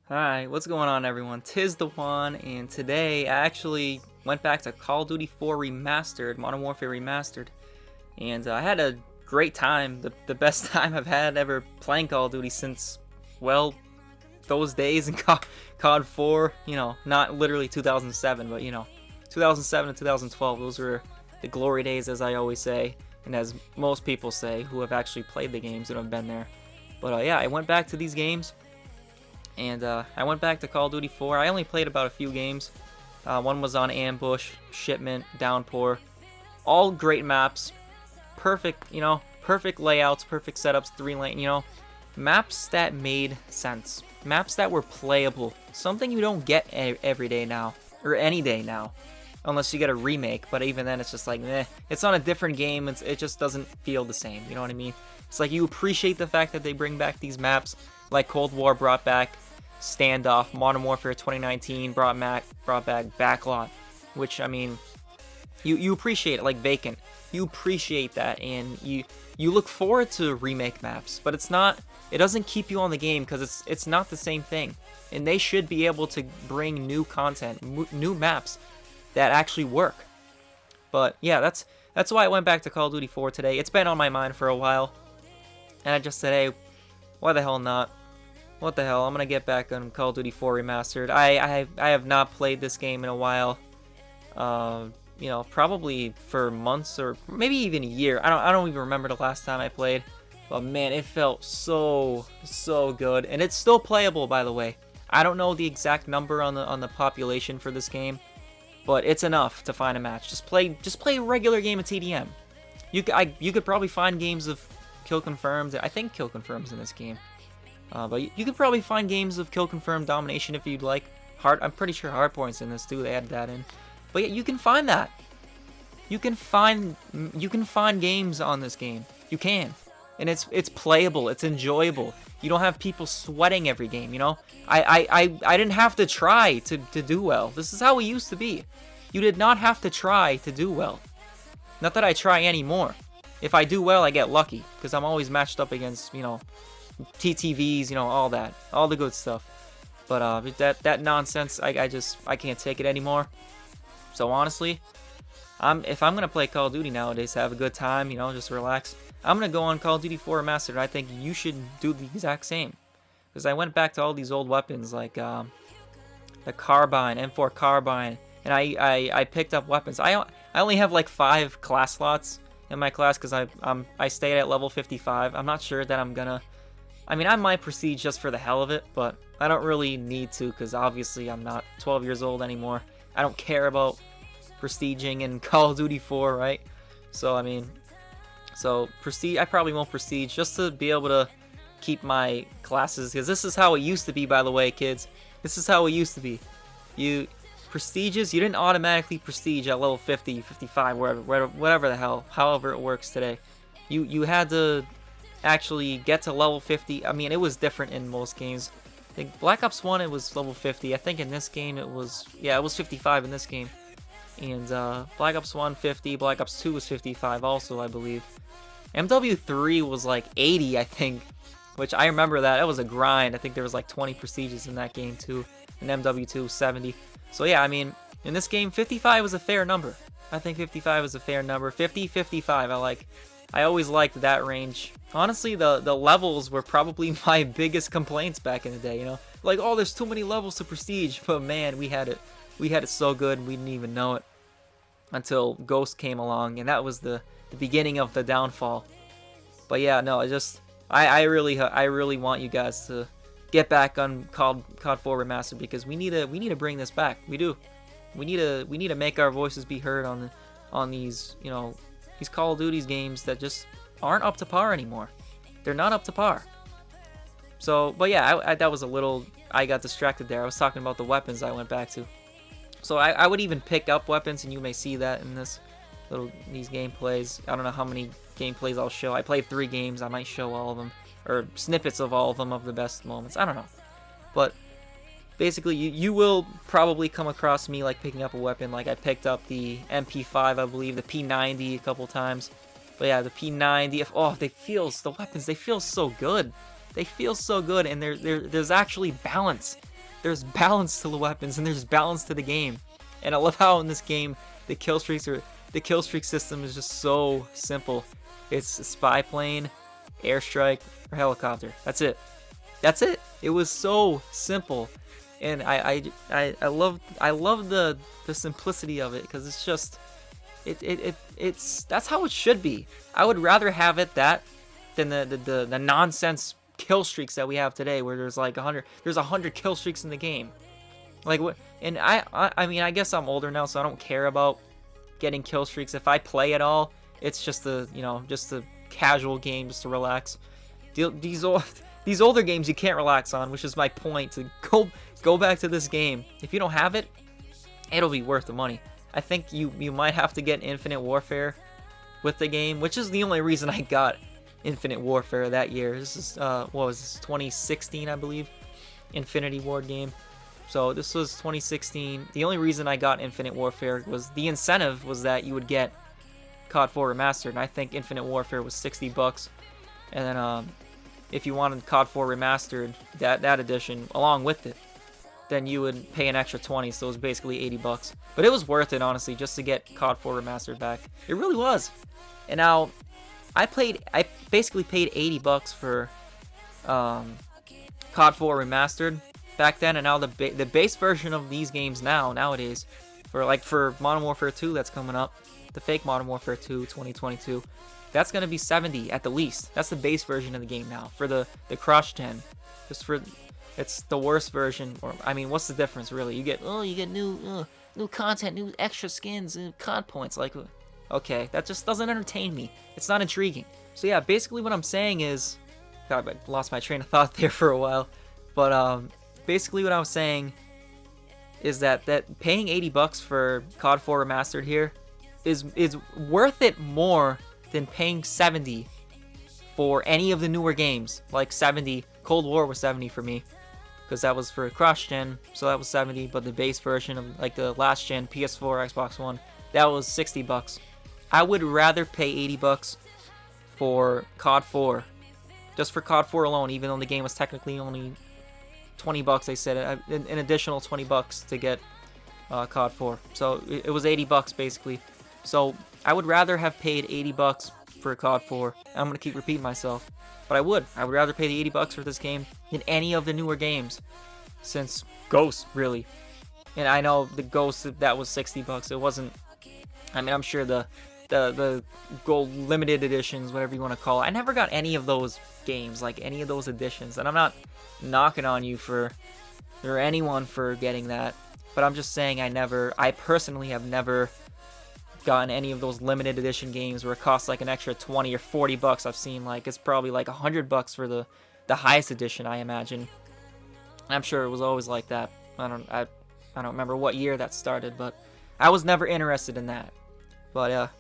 Hi, what's going on everyone? Tis the Juan, and today I actually went back to Call of Duty 4 Remastered, Modern Warfare Remastered, and I had a great time, the best time I've had ever playing Call of Duty since, well, those days in COD 4, not literally 2007, but 2007 and 2012, those were the glory days, as I always say, and as most people say who have actually played the games and have been there. But yeah, I went back to these games, and I went back to Call of Duty 4. I only played about a few games. One was on Ambush, Shipment, Downpour. All great maps. Perfect, perfect layouts, perfect setups, 3-lane, maps that made sense. Maps that were playable. Something you don't get every day now, or any day now. Unless you get a remake, but even then it's just like, meh. It's on a different game, it just doesn't feel the same, you know what I mean? It's like you appreciate the fact that they bring back these maps, like Cold War brought back Standoff, Modern Warfare 2019 brought back Backlot, which, I mean, you appreciate it, like Vacant. You appreciate that, and you look forward to remake maps, but it doesn't keep you on the game because it's not the same thing. And they should be able to bring new content, new maps that actually work. But yeah, that's why I went back to Call of Duty 4 today. It's been on my mind for a while, and I just said, hey, why the hell not? What the hell? I'm gonna get back on Call of Duty 4 Remastered. I have not played this game in a while. Probably for months or maybe even a year. I don't even remember the last time I played. But man, it felt so good, and it's still playable, by the way. I don't know the exact number on the population for this game, but it's enough to find a match. Just play a regular game of TDM. You could probably find games of kill confirmed. I think kill confirms in this game. But you could probably find games of kill confirmed domination if you'd like. I'm pretty sure hardpoint's in this too. They added that in. But yeah, you can find that. You can find games on this game. You can, and it's playable. It's enjoyable. You don't have people sweating every game. I didn't have to try to do well. This is how it used to be. You did not have to try to do well. Not that I try anymore. If I do well, I get lucky because I'm always matched up against TTVs, all that, all the good stuff. But that nonsense, I can't take it anymore. So honestly, if I'm gonna play Call of Duty nowadays to have a good time, just relax, I'm gonna go on Call of Duty 4 Remastered. I think you should do the exact same, because I went back to all these old weapons like the carbine, M4 carbine, and I picked up weapons. I only have like 5 class slots in my class because I stayed at level 55. I'm not sure that I'm gonna. I mean, I might prestige just for the hell of it, but I don't really need to because obviously I'm not 12 years old anymore. I don't care about prestiging in Call of Duty 4, right? So, I mean, prestige, I probably won't prestige just to be able to keep my classes, because this is how it used to be, by the way, kids. This is how it used to be. Prestiges, you didn't automatically prestige at level 50, 55, whatever the hell, however it works today. You had to actually get to level 50. I mean, it was different in most games. I think Black Ops 1 it was level 50. I think in this game it was 55 in this game. And Black Ops 1 50, Black Ops 2 was 55 also, I believe. MW3 was like 80, I think, which I remember that. It was a grind. I think there was like 20 prestiges in that game too. And MW2 70. So yeah, I mean, in this game 55 was a fair number. I think 55 is a fair number. 50, 55, I always liked that range. Honestly, the levels were probably my biggest complaints back in the day, Like, oh, there's too many levels to prestige. But man, we had it so good, we didn't even know it. Until Ghost came along, and that was the beginning of the downfall. But yeah, no, I really want you guys to get back on COD 4 Remastered, because we need to bring this back. We do. We need to make our voices be heard on these, these Call of Duty games that just aren't up to par anymore. They're not up to par. So, but yeah, that was a little. I got distracted there. I was talking about the weapons I went back to. So I would even pick up weapons, and you may see that in these gameplays. I don't know how many gameplays I'll show. I played 3 games. I might show all of them, or snippets of all of them of the best moments. I don't know. But basically, you will probably come across me like picking up a weapon. Like I picked up the MP5, I believe, the P90 a couple times. But yeah, the P90. Oh, the weapons. They feel so good. They feel so good, and there's actually balance. there's balance to the weapons and there's balance to the game. And I love how in this game the kill streak system is just so simple. It's a spy plane, airstrike, or helicopter. That's it. That's it. It was so simple, and I love the simplicity of it, because it's just it's that's how it should be. I would rather have it that than the nonsense kill streaks that we have today, where there's like 100 kill streaks in the game. Like what? And I mean, I guess I'm older now, so I don't care about getting kill streaks. If I play at all, it's just just a casual game, just to relax. These older games you can't relax on, which is my point, to go back to this game. If you don't have it, it'll be worth the money. I think you might have to get Infinite Warfare with the game, which is the only reason I got Infinite Warfare that year. This is what was this, 2016, I believe, Infinity Ward game. So this was 2016. The only reason I got Infinite Warfare was the incentive was that you would get COD 4 Remastered, and I think Infinite Warfare was $60. And then if you wanted COD 4 Remastered, that edition along with it, then you would pay an extra 20, so it was basically $80. But it was worth it, honestly, just to get COD 4 Remastered back. It really was. And now I basically paid $80 for COD 4 Remastered back then, and now the base version of these games nowadays, for Modern Warfare 2 that's coming up, the fake Modern Warfare 2 2022, that's gonna be $70 at the least. That's the base version of the game now for the cross gen. It's the worst version. Or I mean, what's the difference really? You get new content, new extra skins, COD points. Like, okay, that just doesn't entertain me. It's not intriguing. So yeah, basically what I'm saying is, God, I lost my train of thought there for a while. But basically what I was saying is that paying $80 for COD 4 Remastered here is worth it more than paying $70 for any of the newer games. Like $70, Cold War was $70 for me, because that was for cross-gen, so that was $70, but the base version of like the last-gen PS4, Xbox One, that was $60. I would rather pay $80 for COD 4, just for COD 4 alone, even though the game was technically only $20, they said an additional $20 to get COD 4. So it was $80 basically. So I would rather have paid $80 for COD 4. I'm gonna keep repeating myself, but I would rather pay the $80 for this game than any of the newer games since Ghost, really. And I know the Ghost, that was $60. It wasn't. I mean, I'm sure the gold limited editions, whatever you want to call it, I never got any of those games, like any of those editions. And I'm not knocking on you or anyone for getting that, but I'm just saying I personally have never gotten any of those limited edition games where it costs like an extra $20 or $40. I've seen like it's probably like $100 for the highest edition, I imagine. I'm sure it was always like that. I don't remember what year that started, but I was never interested in that. But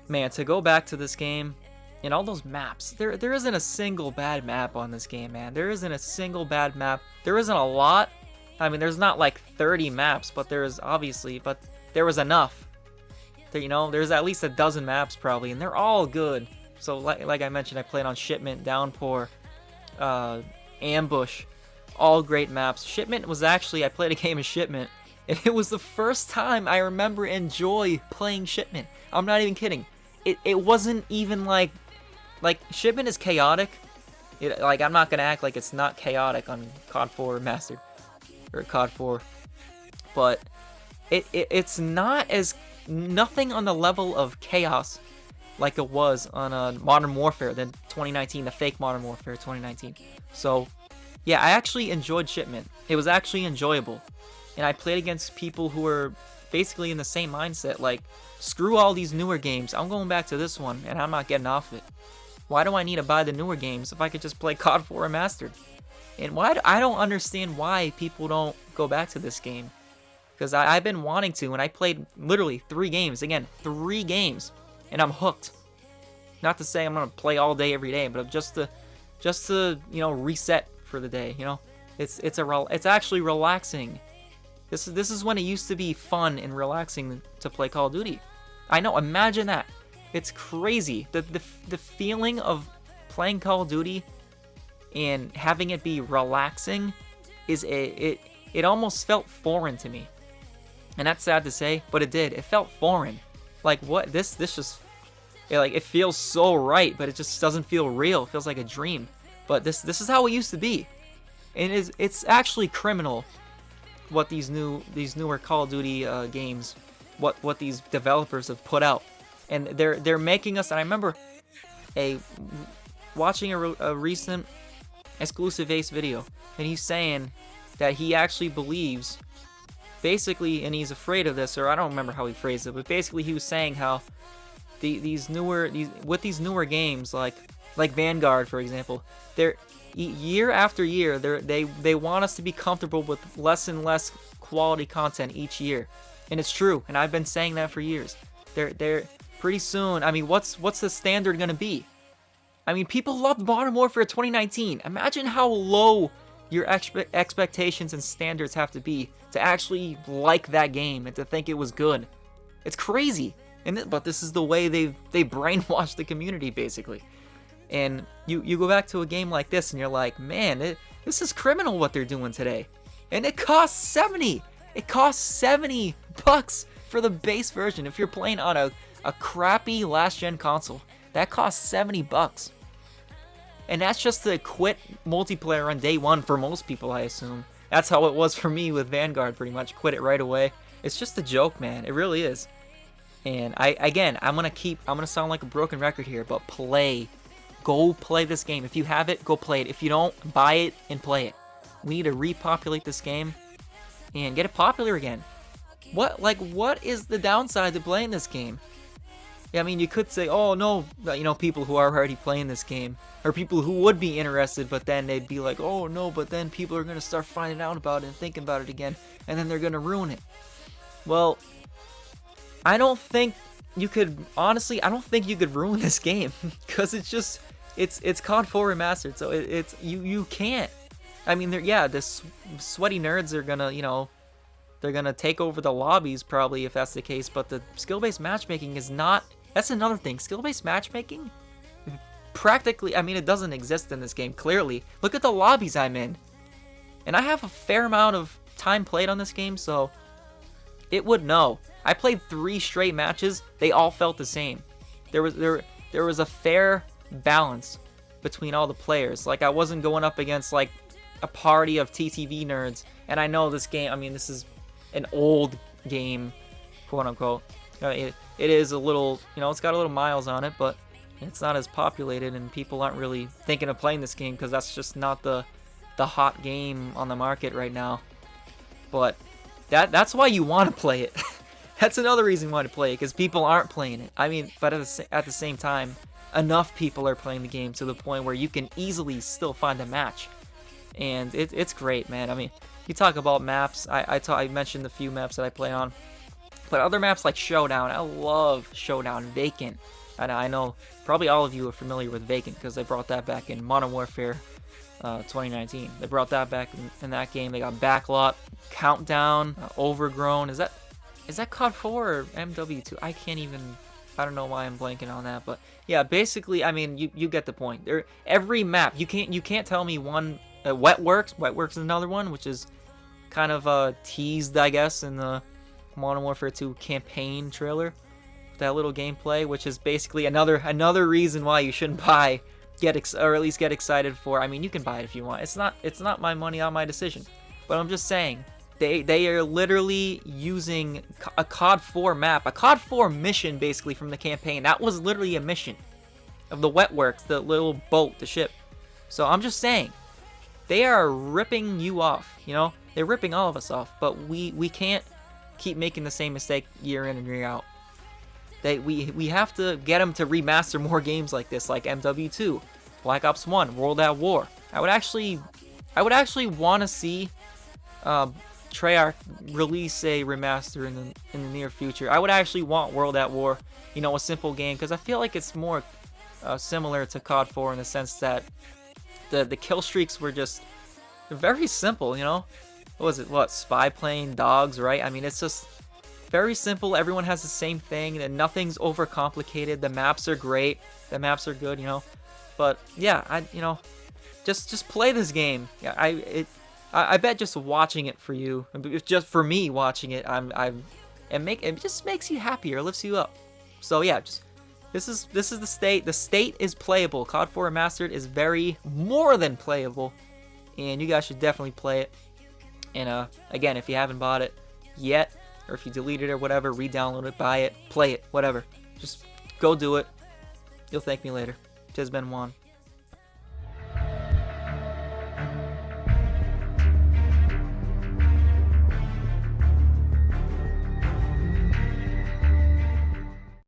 man, to go back to this game and all those maps, there isn't a single bad map on this game, man. There isn't a single bad map. There isn't a lot. I mean, there's not like 30 maps, but there was enough. There's at least a dozen maps probably, and they're all good. So like I mentioned, I played on Shipment, Downpour, Ambush, all great maps. Shipment was actually, I played a game of Shipment, and it was the first time I remember enjoy playing Shipment. I'm not even kidding. It wasn't even like Shipment is chaotic. I'm not gonna act like it's not chaotic on COD 4 Remastered or COD 4, but it's not as nothing on the level of chaos like it was on Modern Warfare, the 2019, the fake Modern Warfare 2019. So yeah, I actually enjoyed Shipment. It was actually enjoyable, and I played against people who were basically in the same mindset, like, screw all these newer games, I'm going back to this one and I'm not getting off it. Why do I need to buy the newer games if I could just play COD 4 Remastered? And I don't understand why people don't go back to this game, because I've been wanting to, and I played literally 3 games, again, 3 games, and I'm hooked. Not to say I'm gonna play all day every day, but just to reset for the day. It's actually relaxing. This is when it used to be fun and relaxing to play Call of Duty. I know, imagine that. It's crazy. The feeling of playing Call of Duty and having it be relaxing is it almost felt foreign to me. And that's sad to say, but it did. It felt foreign. Like, what? This just, it feels so right, but it just doesn't feel real. It feels like a dream. But this is how it used to be. And it's actually criminal what these newer Call of Duty games, what these developers have put out. And they're making us, and I remember watching a recent Exclusive Ace video, and he's saying that he actually believes, basically, and he's afraid of this, or I don't remember how he phrased it, but basically he was saying how these newer games like Vanguard, for example, they're year after year they want us to be comfortable with less and less quality content each year, and it's true, and I've been saying that for years. They're pretty soon. I mean, what's the standard gonna be? I mean, people loved Modern Warfare 2019. Imagine how low your expectations and standards have to be to actually like that game and to think it was good. It's crazy. But this is the way they brainwashed the community, basically. And you go back to a game like this and you're like, man, this is criminal what they're doing today. And it costs 70. It costs 70 bucks for the base version. If you're playing on a crappy last-gen console, that costs 70 bucks. And that's just to quit multiplayer on day one for most people, I assume. That's how it was for me with Vanguard, pretty much. Quit it right away. It's just a joke, man. It really is. And I'm gonna sound like a broken record here, but go play this game. If you have it, go play it. If you don't, buy it and play it. We need to repopulate this game and get it popular again. What is the downside to playing this game? Yeah, I mean, you could say, oh no, people who are already playing this game, or people who would be interested, but then they'd be like, oh no, but then people are gonna start finding out about it and thinking about it again, and then they're gonna ruin it. Well, I don't think you could ruin this game, because it's COD 4 Remastered, so you can't. I mean, this sweaty nerds are gonna, they're gonna take over the lobbies probably if that's the case, but the skill-based matchmaking is not. That's another thing. Skill-based matchmaking, practically, I mean, it doesn't exist in this game, clearly. Look at the lobbies I'm in. And I have a fair amount of time played on this game, so it would know. I played 3 straight matches. They all felt the same. There was a fair balance between all the players. Like, I wasn't going up against, like, a party of TTV nerds. And I know this game, I mean, this is an old game, quote-unquote. It is a little, it's got a little miles on it, but it's not as populated, and people aren't really thinking of playing this game because that's just not the hot game on the market right now. But that's why you want to play it. That's another reason why to play it, because people aren't playing it. I mean, but at the same time, enough people are playing the game to the point where you can easily still find a match. And it's great, man. I mean, you talk about maps. I mentioned the few maps that I play on. But other maps like Showdown, I love Showdown, Vacant. And I know probably all of you are familiar with Vacant because they brought that back in Modern Warfare 2019. They brought that back in that game. They got Backlot, Countdown, Overgrown. Is that COD 4 or MW2? I don't know why I'm blanking on that. But yeah, basically, I mean, you get the point. Every map, you can't tell me one. Wetworks. Wetworks is another one, which is kind of teased, I guess, in the Modern Warfare 2 campaign trailer. That little gameplay, which is basically another reason why you shouldn't buy, or at least get excited for. I mean, you can buy it if you want. It's not my money, not my decision. But I'm just saying, they are literally using a COD 4 map, a COD 4 mission, basically from the campaign. That was literally a mission of the Wetworks, the little boat, the ship. So I'm just saying, they are ripping you off. They're ripping all of us off. But we can't keep making the same mistake year in and year out. We have to get them to remaster more games like this, like MW2, Black Ops 1, World at War. I would actually want to see Treyarch release a remaster in the near future. I would actually want World at War, a simple game, because I feel like it's more similar to COD 4 in the sense that the kill streaks were just very simple. What was it? Spy plane, dogs, right? I mean, it's just very simple. Everyone has the same thing, and nothing's overcomplicated. The maps are great. The maps are good, But yeah, just play this game. Yeah, I bet just watching it for you, just for me watching it, it just makes you happier, lifts you up. So yeah, just this is the state. The state is playable. COD 4 Remastered is very more than playable, and you guys should definitely play it. And again, if you haven't bought it yet, or if you deleted it or whatever, re-download it, buy it, play it, whatever. Just go do it. You'll thank me later. Tis been Juan.